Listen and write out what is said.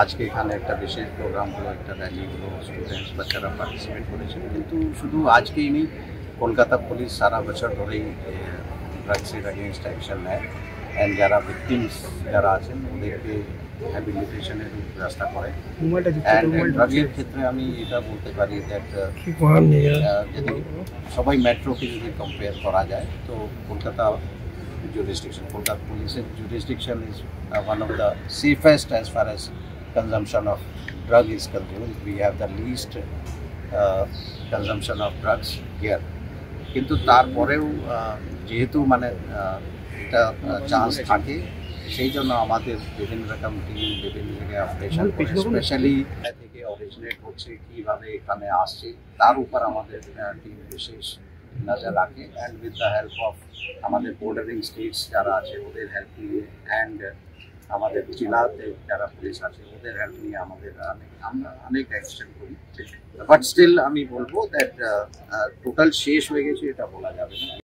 আজকে এখানে একটা বিশেষ প্রোগ্রাম হলো, একটা র্যালি হলো, স্টুডেন্টস বাচ্চারা পার্টিসিপেট করেছেন। কিন্তু শুধু আজকেই নেই, কলকাতা পুলিশ সারা বছর ধরেই ড্রাগসের এগেনস্ট অ্যাকশন নেয় অ্যান্ড যারা ভিকটিমস যারা আছেন ওদেরকে হ্যাবিলিটেশনের ব্যবস্থা করে। ড্রাগের ক্ষেত্রে আমি এটা বলতে পারি দ্যাট যদি সবাই মেট্রোকে যদি কম্পেয়ার করা যায় তো Kolkata jurisdiction, Kolkata Police's jurisdiction is one of the safest as far as consumption of drug is concerned. We have the least consumption of drugs here. কিন্তু তারপরেও যেহেতু মানে একটা চান্স থাকে, সেই জন্য আমাদের বিভিন্ন রকম টিম বিভিন্ন জায়গায় অপারেশন করে, স্পেশালি থেকে অরিজিনেট হচ্ছে কীভাবে এখানে আসছে তার উপর আমাদের টিম বিশেষ নজর রাখে। And with the help of আমাদের বর্ডারিং স্টেটস যারা আছে ওদের হেল্প নিয়ে অ্যান্ড আমাদের জেলাতে যারা পুলিশ আছে ওদের হেল্প নিয়ে আমরা অনেক অ্যাকশন করি। বাট স্টিল আমি বলবো দ্যাট টোটাল শেষ হয়ে গেছে এটা বলা যাবে না।